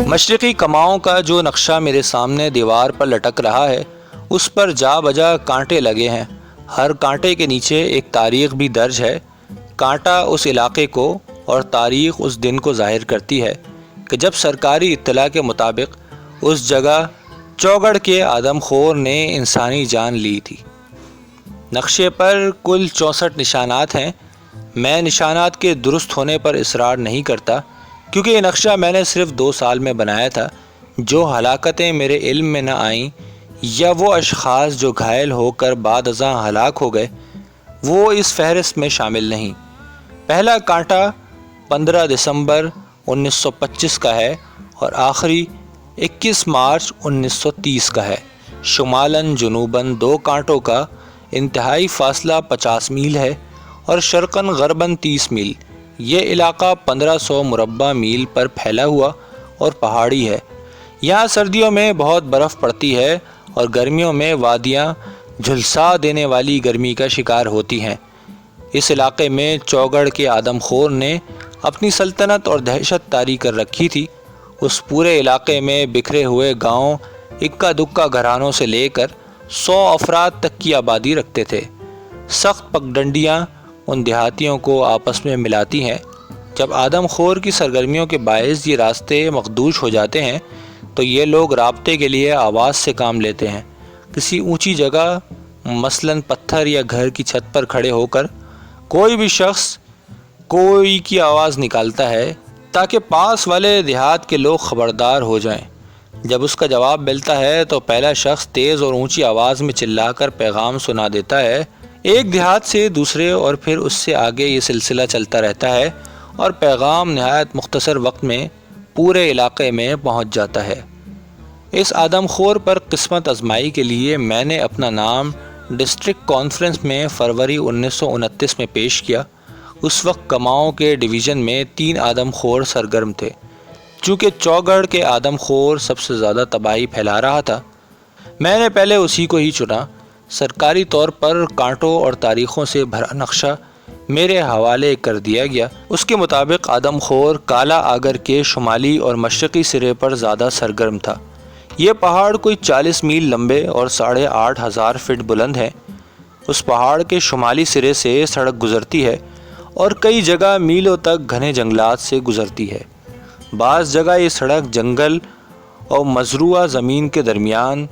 مشرقی کماؤں کا جو نقشہ میرے سامنے دیوار پر لٹک رہا ہے اس پر جا بجا کانٹے لگے ہیں۔ ہر کانٹے کے نیچے ایک تاریخ بھی درج ہے۔ کانٹا اس علاقے کو اور تاریخ اس دن کو ظاہر کرتی ہے کہ جب سرکاری اطلاع کے مطابق اس جگہ چوگڑ کے آدم خور نے انسانی جان لی تھی۔ نقشے پر کل 64 نشانات ہیں۔ میں نشانات کے درست ہونے پر اصرار نہیں کرتا کیونکہ یہ نقشہ میں نے صرف 2 سال میں بنایا تھا۔ جو ہلاکتیں میرے علم میں نہ آئیں یا وہ اشخاص جو گھائل ہو کر بعد ازاں ہلاک ہو گئے وہ اس فہرست میں شامل نہیں۔ پہلا کانٹا 15 دسمبر 1925 کا ہے اور آخری 21 مارچ 1930 کا ہے۔ شمالاً جنوباً 2 کانٹوں کا انتہائی فاصلہ 50 میل ہے اور شرقاً غرباً 30 میل۔ یہ علاقہ 1500 مربع میل پر پھیلا ہوا اور پہاڑی ہے۔ یہاں سردیوں میں بہت برف پڑتی ہے اور گرمیوں میں وادیاں جھلسا دینے والی گرمی کا شکار ہوتی ہیں۔ اس علاقے میں چوگڑ کے آدم خور نے اپنی سلطنت اور دہشت طاری کر رکھی تھی۔ اس پورے علاقے میں بکھرے ہوئے گاؤں اکا دکا گھرانوں سے لے کر 100 افراد تک کی آبادی رکھتے تھے۔ سخت پگڈنڈیاں ان دیہاتیوں کو آپس میں ملاتی ہیں۔ جب آدم خور کی سرگرمیوں کے باعث یہ راستے مخدوش ہو جاتے ہیں تو یہ لوگ رابطے کے لیے آواز سے کام لیتے ہیں۔ کسی اونچی جگہ مثلاً پتھر یا گھر کی چھت پر کھڑے ہو کر کوئی بھی شخص کوئی کی آواز نکالتا ہے تاکہ پاس والے دیہات کے لوگ خبردار ہو جائیں۔ جب اس کا جواب ملتا ہے تو پہلا شخص تیز اور اونچی آواز میں چلا کر پیغام سنا دیتا ہے۔ ایک دیہات سے دوسرے اور پھر اس سے آگے یہ سلسلہ چلتا رہتا ہے اور پیغام نہایت مختصر وقت میں پورے علاقے میں پہنچ جاتا ہے۔ اس آدم خور پر قسمت آزمائی کے لیے میں نے اپنا نام ڈسٹرکٹ کانفرنس میں فروری 1929 میں پیش کیا۔ اس وقت کماؤں کے ڈویژن میں 3 آدم خور سرگرم تھے۔ چونکہ چوگڑ کے آدم خور سب سے زیادہ تباہی پھیلا رہا تھا میں نے پہلے اسی کو ہی چنا۔ سرکاری طور پر کانٹوں اور تاریخوں سے بھرا نقشہ میرے حوالے کر دیا گیا۔ اس کے مطابق آدم خور کالا آگر کے شمالی اور مشرقی سرے پر زیادہ سرگرم تھا۔ یہ پہاڑ کوئی 40 میل لمبے اور 8500 فٹ بلند ہے۔ اس پہاڑ کے شمالی سرے سے سڑک گزرتی ہے اور کئی جگہ میلوں تک گھنے جنگلات سے گزرتی ہے۔ بعض جگہ یہ سڑک جنگل اور مزروعہ زمین کے درمیان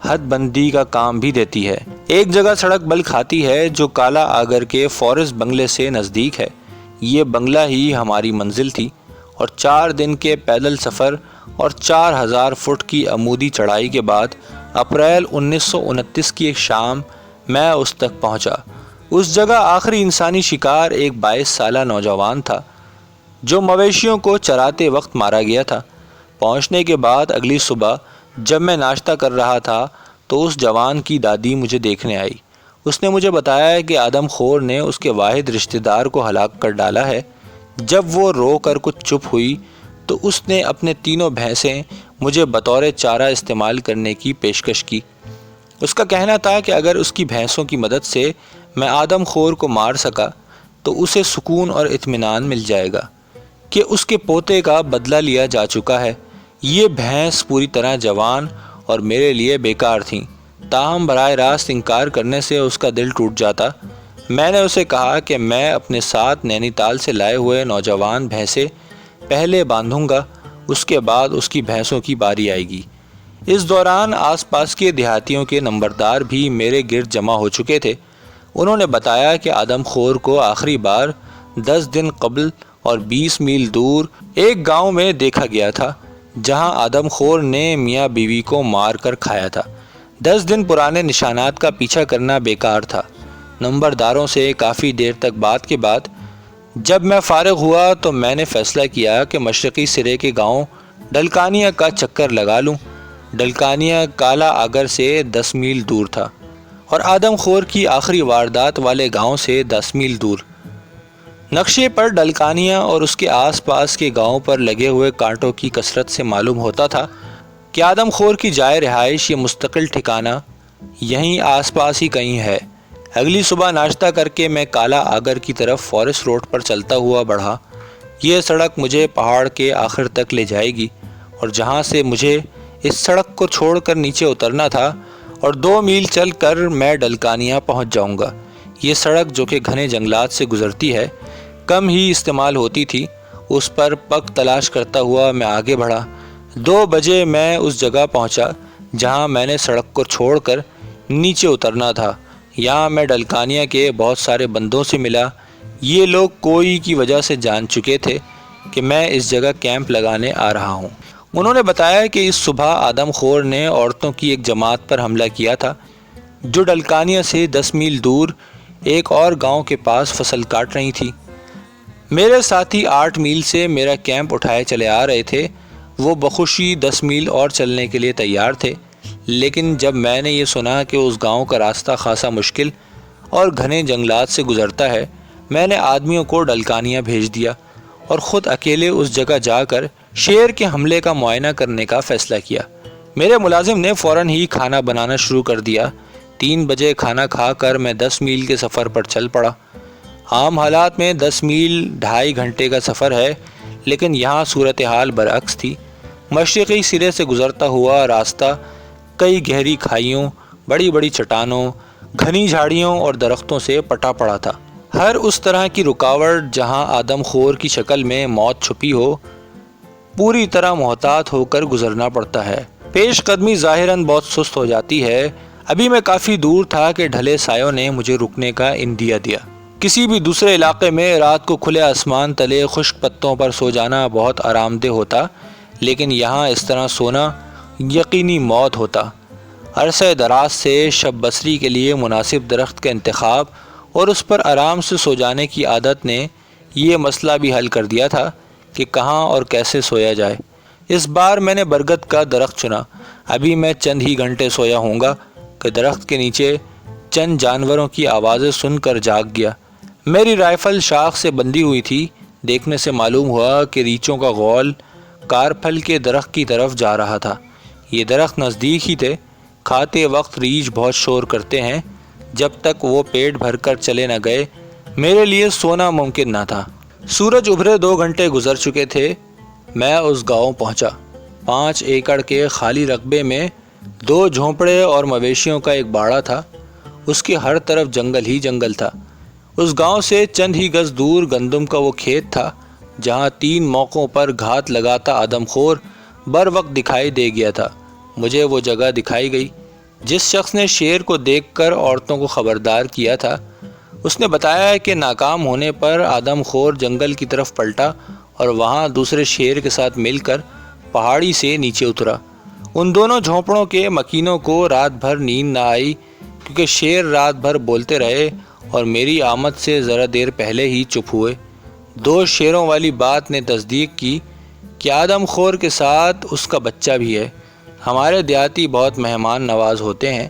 حد بندی کا کام بھی دیتی ہے۔ ایک جگہ سڑک بل کھاتی ہے جو کالا آگر کے فورسٹ بنگلے سے نزدیک ہے۔ یہ بنگلہ ہی ہماری منزل تھی اور 4 دن کے پیدل سفر اور 4000 فٹ کی عمودی چڑھائی کے بعد اپریل 1929 کی ایک شام میں اس تک پہنچا۔ اس جگہ آخری انسانی شکار ایک 22 سالہ نوجوان تھا جو مویشیوں کو چراتے وقت مارا گیا تھا۔ پہنچنے کے بعد اگلی صبح جب میں ناشتہ کر رہا تھا تو اس جوان کی دادی مجھے دیکھنے آئی۔ اس نے مجھے بتایا کہ آدم خور نے اس کے واحد رشتہ دار کو ہلاک کر ڈالا ہے۔ جب وہ رو کر کچھ چپ ہوئی تو اس نے اپنے 3 بھینسیں مجھے بطور چارہ استعمال کرنے کی پیشکش کی۔ اس کا کہنا تھا کہ اگر اس کی بھینسوں کی مدد سے میں آدم خور کو مار سکا تو اسے سکون اور اطمینان مل جائے گا کہ اس کے پوتے کا بدلہ لیا جا چکا ہے۔ یہ بھینس پوری طرح جوان اور میرے لیے بیکار تھیں، تاہم براہ راست انکار کرنے سے اس کا دل ٹوٹ جاتا۔ میں نے اسے کہا کہ میں اپنے ساتھ نینی تال سے لائے ہوئے نوجوان بھینسیں پہلے باندھوں گا، اس کے بعد اس کی بھینسوں کی باری آئے گی۔ اس دوران آس پاس کے دیہاتیوں کے نمبردار بھی میرے گرد جمع ہو چکے تھے۔ انہوں نے بتایا کہ آدم خور کو آخری بار 10 دن قبل اور 20 میل دور ایک گاؤں میں دیکھا گیا تھا جہاں آدم خور نے میاں بیوی کو مار کر کھایا تھا۔ 10 دن پرانے نشانات کا پیچھا کرنا بیکار تھا۔ نمبرداروں سے کافی دیر تک بات کے بعد جب میں فارغ ہوا تو میں نے فیصلہ کیا کہ مشرقی سرے کے گاؤں ڈلکانیہ کا چکر لگا لوں۔ ڈلکانیہ کالا آگر سے 10 میل دور تھا اور آدم خور کی آخری واردات والے گاؤں سے 10 میل دور۔ نقشے پر ڈلکانیہ اور اس کے آس پاس کے گاؤں پر لگے ہوئے کانٹوں کی کثرت سے معلوم ہوتا تھا کہ آدم خور کی جائے رہائش یا مستقل ٹھکانہ یہیں آس پاس ہی کہیں ہے۔ اگلی صبح ناشتہ کر کے میں کالا آگر کی طرف فارسٹ روڈ پر چلتا ہوا بڑھا۔ یہ سڑک مجھے پہاڑ کے آخر تک لے جائے گی اور جہاں سے مجھے اس سڑک کو چھوڑ کر نیچے اترنا تھا اور 2 میل چل کر میں ڈلکانیاں پہنچ جاؤں گا۔ یہ سڑک جو کہ گھنے جنگلات سے گزرتی ہے، کم ہی استعمال ہوتی تھی۔ اس پر پگ تلاش کرتا ہوا میں آگے بڑھا۔ 2 بجے میں اس جگہ پہنچا جہاں میں نے سڑک کو چھوڑ کر نیچے اترنا تھا۔ یہاں میں ڈلکانیاں کے بہت سارے بندوں سے ملا۔ یہ لوگ کوئی کی وجہ سے جان چکے تھے کہ میں اس جگہ کیمپ لگانے آ رہا ہوں۔ انہوں نے بتایا کہ اس صبح آدم خور نے عورتوں کی ایک جماعت پر حملہ کیا تھا جو ڈلکانیاں سے 10 میل دور ایک اور گاؤں کے پاس فصل کاٹ رہی تھی۔ میرے ساتھی 8 میل سے میرا کیمپ اٹھائے چلے آ رہے تھے۔ وہ بخوشی 10 میل اور چلنے کے لیے تیار تھے، لیکن جب میں نے یہ سنا کہ اس گاؤں کا راستہ خاصا مشکل اور گھنے جنگلات سے گزرتا ہے، میں نے آدمیوں کو ڈلکانیاں بھیج دیا اور خود اکیلے اس جگہ جا کر شیر کے حملے کا معائنہ کرنے کا فیصلہ کیا۔ میرے ملازم نے فوراً ہی کھانا بنانا شروع کر دیا۔ 3 بجے کھانا کھا کر میں 10 میل کے سفر پر چل پڑا۔ عام حالات میں 10 میل 2.5 گھنٹے کا سفر ہے، لیکن یہاں صورتحال برعکس تھی۔ مشرقی سرے سے گزرتا ہوا راستہ کئی گہری کھائیوں، بڑی بڑی چٹانوں، گھنی جھاڑیوں اور درختوں سے پٹا پڑا تھا۔ ہر اس طرح کی رکاوٹ جہاں آدم خور کی شکل میں موت چھپی ہو، پوری طرح محتاط ہو کر گزرنا پڑتا ہے۔ پیش قدمی ظاہراً بہت سست ہو جاتی ہے۔ ابھی میں کافی دور تھا کہ ڈھلے سایوں نے مجھے رکنے کا اندیا دیا۔ کسی بھی دوسرے علاقے میں رات کو کھلے آسمان تلے خشک پتوں پر سو جانا بہت آرام دہ ہوتا، لیکن یہاں اس طرح سونا یقینی موت ہوتا۔ عرصہ دراز سے شب بسری کے لیے مناسب درخت کا انتخاب اور اس پر آرام سے سو جانے کی عادت نے یہ مسئلہ بھی حل کر دیا تھا کہ کہاں اور کیسے سویا جائے۔ اس بار میں نے برگد کا درخت چنا۔ ابھی میں چند ہی گھنٹے سویا ہوں گا کہ درخت کے نیچے چند جانوروں کی آوازیں سن کر جاگ گیا۔ میری رائفل شاخ سے بندھی ہوئی تھی۔ دیکھنے سے معلوم ہوا کہ ریچھوں کا غول کارپھل کے درخت کی طرف جا رہا تھا۔ یہ درخت نزدیک ہی تھے۔ کھاتے وقت ریچھ بہت شور کرتے ہیں۔ جب تک وہ پیٹ بھر کر چلے نہ گئے، میرے لیے سونا ممکن نہ تھا۔ سورج ابھرے 2 گھنٹے گزر چکے تھے۔ میں اس گاؤں پہنچا۔ 5 ایکڑ کے خالی رقبے میں 2 جھونپڑے اور مویشیوں کا ایک باڑہ تھا۔ اس کے ہر طرف جنگل ہی جنگل تھا۔ اس گاؤں سے چند ہی گز دور گندم کا وہ کھیت تھا جہاں 3 موقعوں پر گھات لگاتا آدم خور بر وقت دکھائی دے گیا تھا۔ مجھے وہ جگہ دکھائی گئی جس شخص نے شیر کو دیکھ کر عورتوں کو خبردار کیا تھا۔ اس نے بتایا کہ ناکام ہونے پر آدم خور جنگل کی طرف پلٹا اور وہاں دوسرے شیر کے ساتھ مل کر پہاڑی سے نیچے اترا۔ ان دونوں جھونپڑوں کے مکینوں کو رات بھر نیند نہ آئی کیونکہ شیر رات بھر بولتے رہے اور میری آمد سے ذرا دیر پہلے ہی چپ ہوئے۔ 2 شیروں والی بات نے تصدیق کی کہ آدم خور کے ساتھ اس کا بچہ بھی ہے۔ ہمارے دیہاتی بہت مہمان نواز ہوتے ہیں۔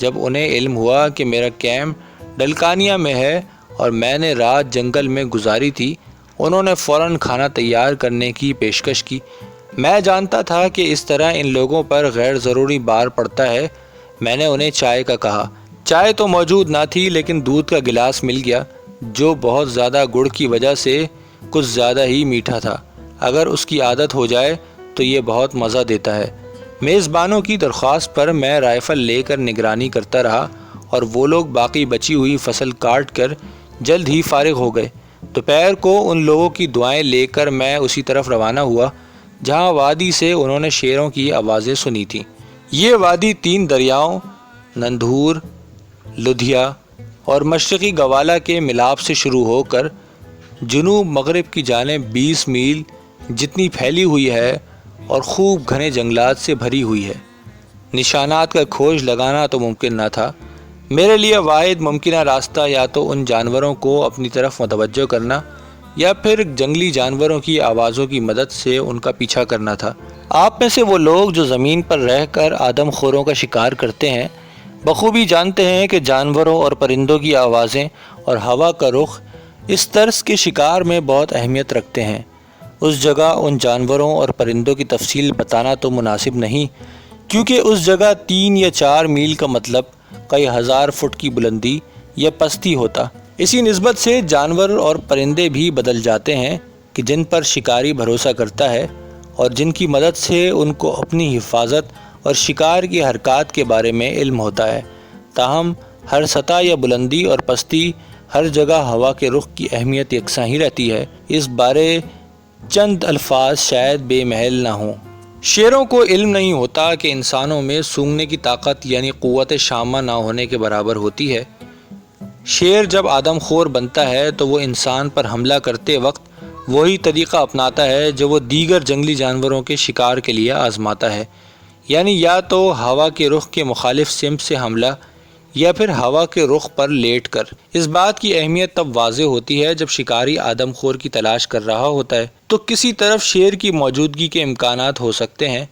جب انہیں علم ہوا کہ میرا کیمپ ڈلکانیاں میں ہے اور میں نے رات جنگل میں گزاری تھی، انہوں نے فوراً کھانا تیار کرنے کی پیشکش کی۔ میں جانتا تھا کہ اس طرح ان لوگوں پر غیر ضروری بار پڑتا ہے۔ میں نے انہیں چائے کا کہا۔ چائے تو موجود نہ تھی، لیکن دودھ کا گلاس مل گیا جو بہت زیادہ گڑ کی وجہ سے کچھ زیادہ ہی میٹھا تھا۔ اگر اس کی عادت ہو جائے تو یہ بہت مزہ دیتا ہے۔ میزبانوں کی درخواست پر میں رائفل لے کر نگرانی کرتا رہا اور وہ لوگ باقی بچی ہوئی فصل کاٹ کر جلد ہی فارغ ہو گئے۔ دوپہر کو ان لوگوں کی دعائیں لے کر میں اسی طرف روانہ ہوا جہاں وادی سے انہوں نے شیروں کی آوازیں سنی تھیں۔ یہ وادی 3 دریاؤں نندھور، لدھیا اور مشرقی گوالا کے ملاپ سے شروع ہو کر جنوب مغرب کی جانب 20 میل جتنی پھیلی ہوئی ہے اور خوب گھنے جنگلات سے بھری ہوئی ہے۔ نشانات کا کھوج لگانا تو ممکن نہ تھا۔ میرے لیے واحد ممکنہ راستہ یا تو ان جانوروں کو اپنی طرف متوجہ کرنا یا پھر جنگلی جانوروں کی آوازوں کی مدد سے ان کا پیچھا کرنا تھا۔ آپ میں سے وہ لوگ جو زمین پر رہ کر آدم خوروں کا شکار کرتے ہیں بخوبی جانتے ہیں کہ جانوروں اور پرندوں کی آوازیں اور ہوا کا رخ اس طرز کے شکار میں بہت اہمیت رکھتے ہیں۔ اس جگہ ان جانوروں اور پرندوں کی تفصیل بتانا تو مناسب نہیں، کیونکہ اس جگہ 3 یا 4 میل کا مطلب کئی ہزار فٹ کی بلندی یا پستی ہوتا۔ اسی نسبت سے جانور اور پرندے بھی بدل جاتے ہیں کہ جن پر شکاری بھروسہ کرتا ہے اور جن کی مدد سے ان کو اپنی حفاظت اور شکار کی حرکات کے بارے میں علم ہوتا ہے۔ تاہم ہر سطح یا بلندی اور پستی ہر جگہ ہوا کے رخ کی اہمیت یکساں ہی رہتی ہے، اس بارے چند الفاظ شاید بے محل نہ ہوں۔ شیروں کو علم نہیں ہوتا کہ انسانوں میں سونگھنے کی طاقت یعنی قوت شامہ نہ ہونے کے برابر ہوتی ہے۔ شیر جب آدم خور بنتا ہے تو وہ انسان پر حملہ کرتے وقت وہی طریقہ اپناتا ہے جو وہ دیگر جنگلی جانوروں کے شکار کے لیے آزماتا ہے، یعنی یا تو ہوا کے رخ کے مخالف سمت سے حملہ یا پھر ہوا کے رخ پر لیٹ کر۔ اس بات کی اہمیت تب واضح ہوتی ہے جب شکاری آدم خور کی تلاش کر رہا ہوتا ہے تو کسی طرف شیر کی موجودگی کے امکانات ہو سکتے ہیں،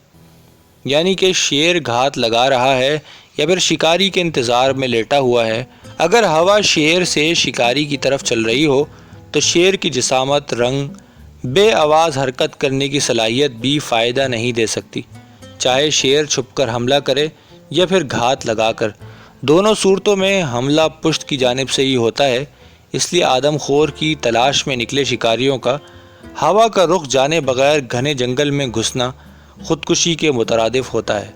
یعنی کہ شیر گھات لگا رہا ہے یا پھر شکاری کے انتظار میں لیٹا ہوا ہے۔ اگر ہوا شیر سے شکاری کی طرف چل رہی ہو تو شیر کی جسامت، رنگ، بے آواز حرکت کرنے کی صلاحیت بھی فائدہ نہیں دے سکتی، چاہے شیر چھپ کر حملہ کرے یا پھر گھات لگا کر۔ دونوں صورتوں میں حملہ پشت کی جانب سے ہی ہوتا ہے، اس لیے آدم خور کی تلاش میں نکلے شکاریوں کا ہوا کا رخ جانے بغیر گھنے جنگل میں گھسنا خودکشی کے مترادف ہوتا ہے۔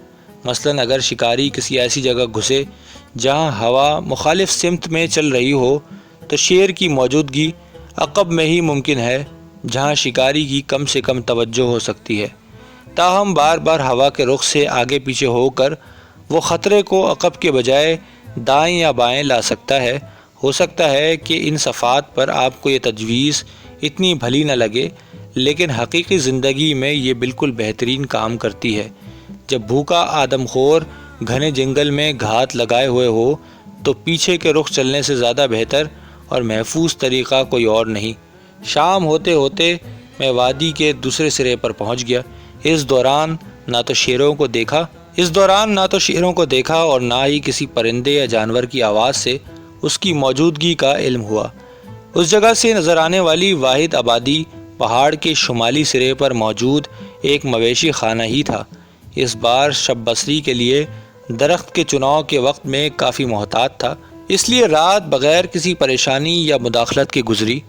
مثلاً اگر شکاری کسی ایسی جگہ گھسے جہاں ہوا مخالف سمت میں چل رہی ہو تو شیر کی موجودگی عقب میں ہی ممکن ہے، جہاں شکاری کی کم سے کم توجہ ہو سکتی ہے۔ تاہم بار بار ہوا کے رخ سے آگے پیچھے ہو کر وہ خطرے کو عقب کے بجائے دائیں یا بائیں لا سکتا ہے۔ ہو سکتا ہے کہ ان صفات پر آپ کو یہ تجویز اتنی بھلی نہ لگے، لیکن حقیقی زندگی میں یہ بالکل بہترین کام کرتی ہے۔ جب بھوکا آدم خور گھنے جنگل میں گھات لگائے ہوئے ہو تو پیچھے کے رخ چلنے سے زیادہ بہتر اور محفوظ طریقہ کوئی اور نہیں۔ شام ہوتے ہوتے میں وادی کے دوسرے سرے پر پہنچ گیا۔ اس دوران نہ تو شیروں کو دیکھا اور نہ ہی کسی پرندے یا جانور کی آواز سے اس کی موجودگی کا علم ہوا۔ اس جگہ سے نظر آنے والی واحد آبادی پہاڑ کے شمالی سرے پر موجود ایک مویشی خانہ ہی تھا۔ اس بار شب بسری کے لیے درخت کے چناؤ کے وقت میں کافی محتاط تھا، اس لیے رات بغیر کسی پریشانی یا مداخلت کے گزری۔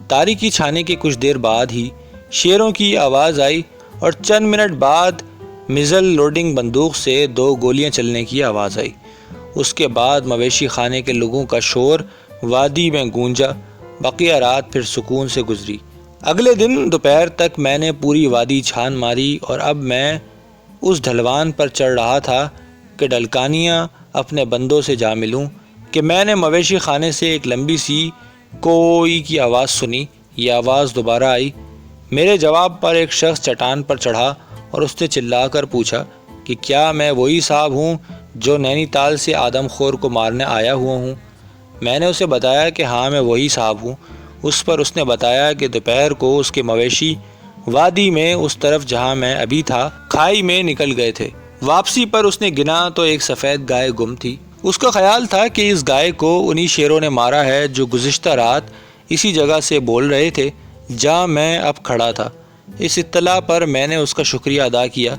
تاریکی چھانے کے کچھ دیر بعد ہی شیروں کی آواز آئی اور چند منٹ بعد میزل لوڈنگ بندوق سے 2 گولیاں چلنے کی آواز آئی۔ اس کے بعد مویشی خانے کے لوگوں کا شور وادی میں گونجا۔ بقیہ رات پھر سکون سے گزری۔ اگلے دن دوپہر تک میں نے پوری وادی چھان ماری اور اب میں اس ڈھلوان پر چڑھ رہا تھا کہ ڈلکانیاں اپنے بندوں سے جا ملوں کہ میں نے مویشی خانے سے ایک لمبی سی کوئی کی آواز سنی۔ یہ آواز دوبارہ آئی۔ میرے جواب پر ایک شخص چٹان پر چڑھا اور اس نے چلا کر پوچھا کہ کیا میں وہی صاحب ہوں جو نینی تال سے آدم خور کو مارنے آیا ہوا ہوں؟ میں نے اسے بتایا کہ ہاں میں وہی صاحب ہوں۔ اس پر اس نے بتایا کہ دوپہر کو اس کے مویشی وادی میں اس طرف جہاں میں ابھی تھا کھائی میں نکل گئے تھے۔ واپسی پر اس نے گنا تو ایک سفید گائے گم تھی۔ اس کا خیال تھا کہ اس گائے کو انہی شیروں نے مارا ہے جو گزشتہ رات اسی جگہ سے بول رہے تھے جہاں میں اب کھڑا تھا۔ اس اطلاع پر میں نے اس کا شکریہ ادا کیا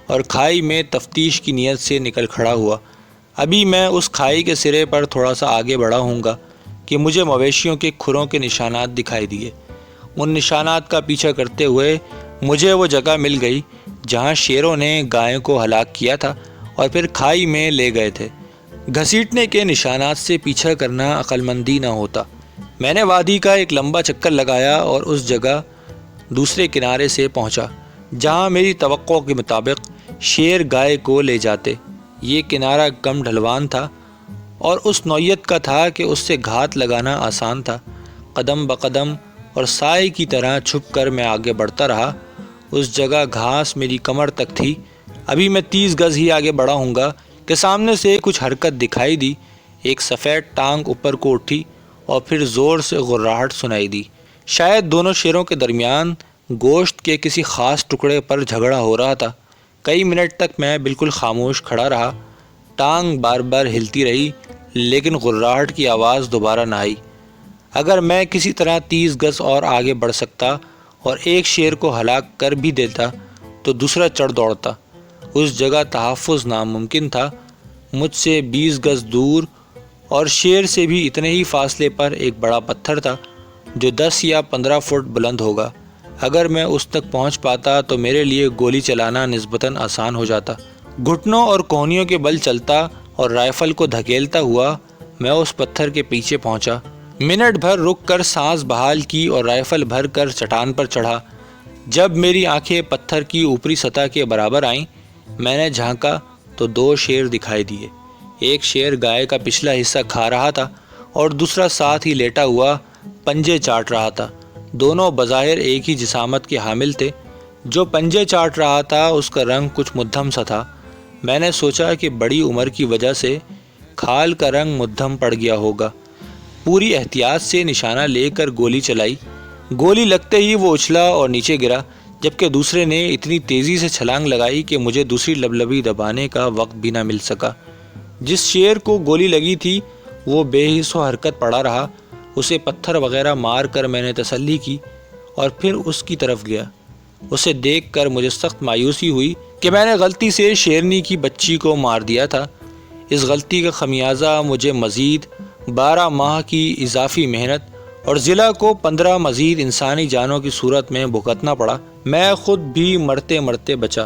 اور کھائی میں تفتیش کی نیت سے نکل کھڑا ہوا۔ ابھی میں اس کھائی کے سرے پر تھوڑا سا آگے بڑھا ہوں گا کہ مجھے مویشیوں کے کھروں کے نشانات دکھائی دیے۔ ان نشانات کا پیچھا کرتے ہوئے مجھے وہ جگہ مل گئی جہاں شیروں نے گائے کو ہلاک کیا تھا اور پھر کھائی میں لے گئے تھے۔ گھسیٹنے کے نشانات سے پیچھا کرنا عقل مندی نہ ہوتا۔ میں نے وادی کا ایک لمبا چکر لگایا اور اس جگہ دوسرے کنارے سے پہنچا جہاں میری توقع کے مطابق شیر گائے کو لے جاتے۔ یہ کنارہ کم ڈھلوان تھا اور اس نوعیت کا تھا کہ اس سے گھات لگانا آسان تھا۔ قدم بقدم اور سائے کی طرح چھپ کر میں آگے بڑھتا رہا۔ اس جگہ گھاس میری کمر تک تھی۔ ابھی میں 30 گز ہی آگے بڑھا ہوں گا کہ سامنے سے کچھ حرکت دکھائی دی۔ ایک سفید ٹانگ اوپر کو اٹھی اور پھر زور سے غراہٹ سنائی دی۔ شاید دونوں شیروں کے درمیان گوشت کے کسی خاص ٹکڑے پر جھگڑا ہو رہا تھا۔ کئی منٹ تک میں بالکل خاموش کھڑا رہا۔ ٹانگ بار بار ہلتی رہی لیکن غراہٹ کی آواز دوبارہ نہ آئی۔ اگر میں کسی طرح 30 گز اور آگے بڑھ سکتا اور ایک شیر کو ہلاک کر بھی دیتا تو دوسرا چڑھ دوڑتا۔ اس جگہ تحفظ ناممکن تھا۔ مجھ سے 20 گز دور اور شیر سے بھی اتنے ہی فاصلے پر ایک بڑا پتھر تھا جو 10 یا 15 فٹ بلند ہوگا۔ اگر میں اس تک پہنچ پاتا تو میرے لیے گولی چلانا نسبتاً آسان ہو جاتا۔ گھٹنوں اور کوہنیوں کے بل چلتا اور رائفل کو دھکیلتا ہوا میں اس پتھر کے پیچھے پہنچا۔ منٹ بھر رک کر سانس بحال کی اور رائفل بھر کر چٹان پر چڑھا۔ جب میری آنکھیں پتھر کی اوپری سطح کے برابر آئیں، میں نے جھانکا تو 2 شیر دکھائی دیے۔ ایک شیر گائے کا پچھلا حصہ کھا رہا تھا اور دوسرا ساتھ ہی لیٹا ہوا پنجے چاٹ رہا تھا۔ دونوں بظاہر ایک ہی جسامت کے حامل تھے۔ جو پنجے چاٹ رہا تھا اس کا رنگ کچھ مدھم سا تھا۔ میں نے سوچا کہ بڑی عمر کی وجہ سے کھال کا رنگ مدھم پڑ گیا ہوگا۔ پوری احتیاط سے نشانہ لے کر گولی چلائی۔ گولی لگتے ہی وہ اچھلا اور نیچے گرا، جبکہ دوسرے نے اتنی تیزی سے چھلانگ لگائی کہ مجھے دوسری لبلبی دبانے کا وقت بھی نہ مل سکا۔ جس شیر کو گولی لگی تھی وہ بے حس و حرکت پڑا رہا۔ اسے پتھر وغیرہ مار کر میں نے تسلی کی اور پھر اس کی طرف گیا۔ اسے دیکھ کر مجھے سخت مایوسی ہوئی کہ میں نے غلطی سے شیرنی کی بچی کو مار دیا تھا۔ اس غلطی کا خمیازہ مجھے مزید 12 ماہ کی اضافی محنت اور ضلع کو 15 مزید انسانی جانوں کی صورت میں بھگتنا پڑا۔ میں خود بھی مرتے مرتے بچا۔